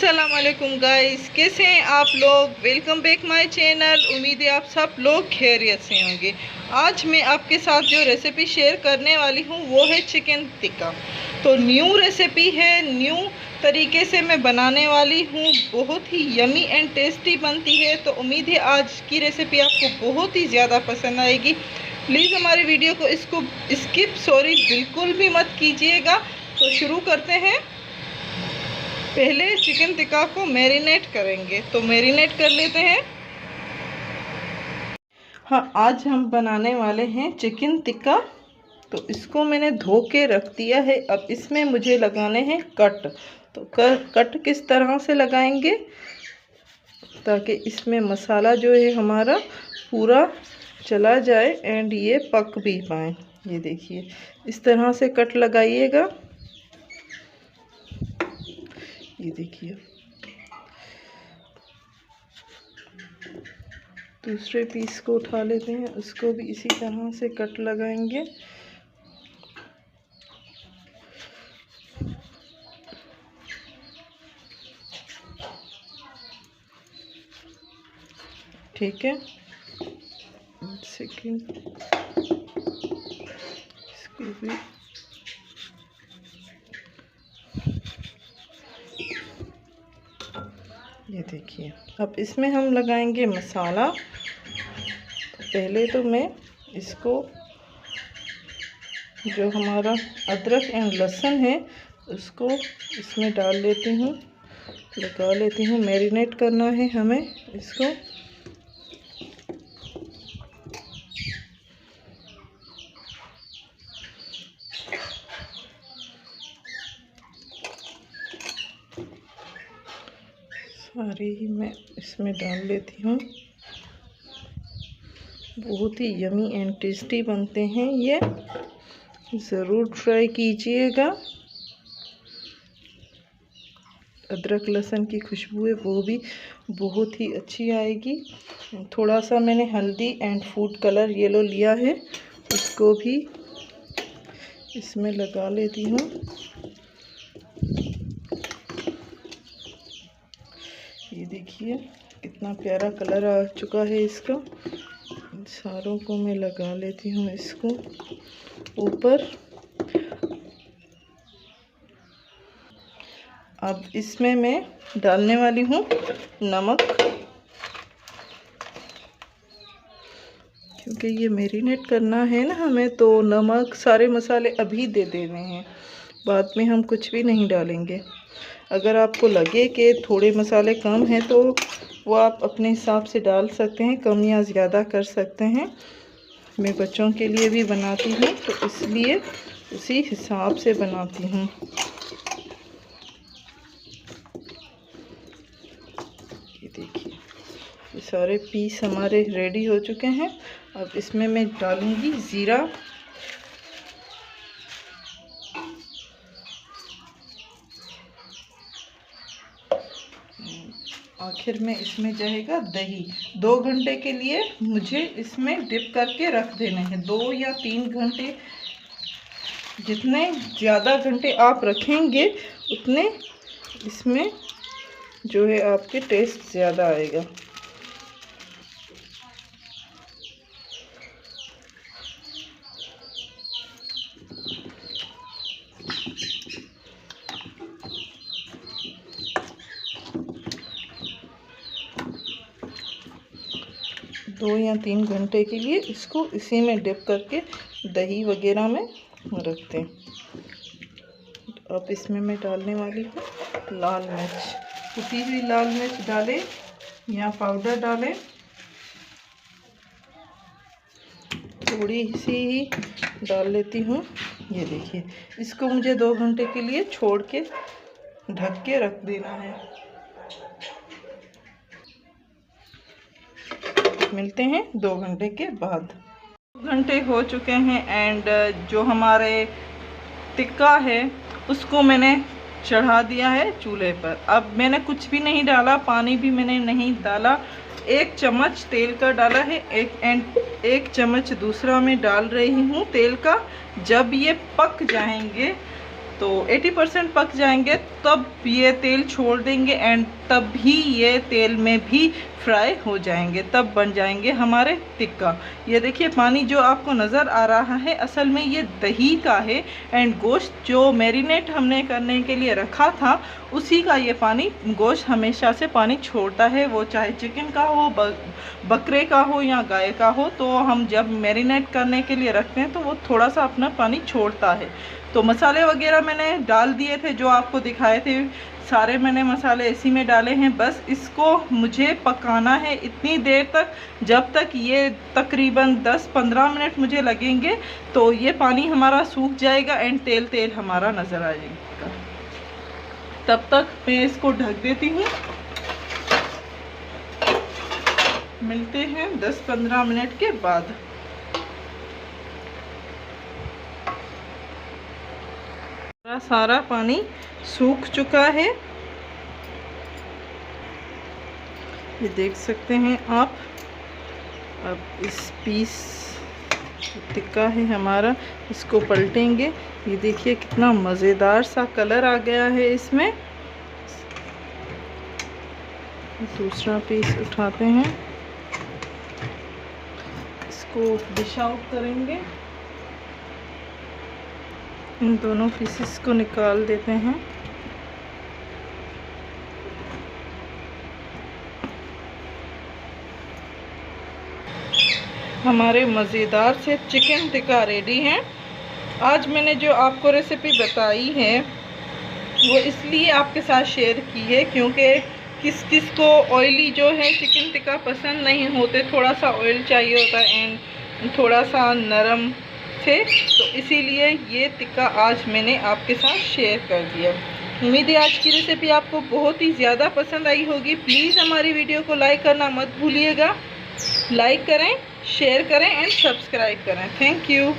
अस्सलाम वालेकुम गाइस, कैसे हैं आप लोग। Welcome back my channel. उम्मीद है आप सब लोग खैरियत से होंगे। आज मैं आपके साथ जो रेसिपी शेयर करने वाली हूँ वो है चिकन टिक्का। तो न्यू रेसिपी है, न्यू तरीके से मैं बनाने वाली हूँ। बहुत ही यमी एंड टेस्टी बनती है। तो उम्मीद है आज की रेसिपी आपको बहुत ही ज़्यादा पसंद आएगी। प्लीज़ हमारी वीडियो को बिल्कुल भी मत कीजिएगा। तो शुरू करते हैं। पहले चिकन टिक्का को मैरिनेट करेंगे, तो मैरिनेट कर लेते हैं। हाँ, आज हम बनाने वाले हैं चिकन टिक्का। तो इसको मैंने धो के रख दिया है। अब इसमें मुझे लगाने हैं कट। तो कट किस तरह से लगाएंगे ताकि इसमें मसाला जो है हमारा पूरा चला जाए एंड ये पक भी पाए। ये देखिए, इस तरह से कट लगाइएगा। ये देखिए, दूसरे पीस को उठा लेते हैं, उसको भी इसी तरह से कट लगाएंगे। ठीक है, सेकंड इसको भी ये देखिए। अब इसमें हम लगाएंगे मसाला। तो पहले तो मैं इसको जो हमारा अदरक एंड लहसुन है उसको इसमें डाल लेती हूँ, लगा लेती हूँ। मैरिनेट करना है हमें इसको। सारी ही मैं इसमें डाल लेती हूँ। बहुत ही यमी एंड टेस्टी बनते हैं ये, ज़रूर ट्राई कीजिएगा। अदरक लहसुन की खुशबू है वो भी बहुत ही अच्छी आएगी। थोड़ा सा मैंने हल्दी एंड फूड कलर येलो लिया है, उसको भी इसमें लगा लेती हूँ। ये देखिए कितना प्यारा कलर आ चुका है इसका। सारों को मैं लगा लेती हूँ इसको ऊपर। अब इसमें मैं डालने वाली हूँ नमक, क्योंकि ये मैरिनेट करना है ना हमें, तो नमक सारे मसाले अभी दे देने हैं, बाद में हम कुछ भी नहीं डालेंगे। अगर आपको लगे कि थोड़े मसाले कम हैं तो वो आप अपने हिसाब से डाल सकते हैं, कम या ज़्यादा कर सकते हैं। मैं बच्चों के लिए भी बनाती हूँ तो इसलिए उसी हिसाब से बनाती हूँ। ये देखिए, ये सारे पीस हमारे रेडी हो चुके हैं। अब इसमें मैं डालूँगी ज़ीरा, आखिर में इसमें जाएगा दही। 2 घंटे के लिए मुझे इसमें डिप करके रख देने हैं, 2 या 3 घंटे। जितने ज़्यादा घंटे आप रखेंगे उतने इसमें जो है आपके टेस्ट ज़्यादा आएगा। दो या 3 घंटे के लिए इसको इसी में डिप करके दही वगैरह में रखते हैं। अब इसमें मैं डालने वाली हूँ लाल मिर्च। कुटी हुई लाल मिर्च डालें या पाउडर डालें, थोड़ी सी ही डाल लेती हूँ। ये देखिए, इसको मुझे 2 घंटे के लिए छोड़ के ढक के रख देना है। मिलते हैं 2 घंटे के बाद। 2 घंटे हो चुके हैं एंड जो हमारे टिक्का है उसको मैंने चढ़ा दिया है चूल्हे पर। अब मैंने कुछ भी नहीं डाला, पानी भी मैंने नहीं डाला। 1 चम्मच तेल का डाला है, 1 चम्मच दूसरा मैं डाल रही हूँ तेल का। जब ये पक जाएंगे तो 80% पक जाएंगे तब ये तेल छोड़ देंगे एंड तब भी ये तेल में भी फ्राई हो जाएंगे, तब बन जाएंगे हमारे टिक्का। ये देखिए पानी जो आपको नज़र आ रहा है असल में ये दही का है एंड गोश्त जो मैरिनेट हमने करने के लिए रखा था उसी का ये पानी, गोश्त हमेशा से पानी छोड़ता है, वो चाहे चिकन का हो, बकरे का हो या गाय का हो। तो हम जब मैरिनेट करने के लिए रखते हैं तो वो थोड़ा सा अपना पानी छोड़ता है। तो मसाले वगैरह मैंने डाल दिए थे जो आपको दिखाए थे, सारे मैंने मसाले इसी में डाले हैं। बस इसको मुझे पकाना है इतनी देर तक जब तक ये तकरीबन 10-15 मिनट मुझे लगेंगे, तो ये पानी हमारा सूख जाएगा एंड तेल तेल हमारा नज़र आ जाएगा। तब तक मैं इसको ढक देती हूँ। मिलते हैं 10-15 मिनट के बाद। सारा पानी सूख चुका है, ये देख सकते हैं आप। अब इस पीस टिक्का है हमारा, इसको पलटेंगे। ये देखिए कितना मज़ेदार सा कलर आ गया है इसमें। दूसरा पीस उठाते हैं, इसको डिश आउट करेंगे। इन दोनों पीसेस को निकाल देते हैं। हमारे मज़ेदार से चिकन टिक्का रेडी है। आज मैंने जो आपको रेसिपी बताई है वो इसलिए आपके साथ शेयर की है क्योंकि किस किस को ऑयली जो है चिकन टिक्का पसंद नहीं होते, थोड़ा सा ऑयल चाहिए होता है एंड थोड़ा सा नरम से, तो इसीलिए ये टिक्का आज मैंने आपके साथ शेयर कर दिया। उम्मीद है आज की रेसिपी आपको बहुत ही ज़्यादा पसंद आई होगी। प्लीज़ हमारी वीडियो को लाइक करना मत भूलिएगा। लाइक करें, शेयर करें एंड सब्सक्राइब करें। Thank you.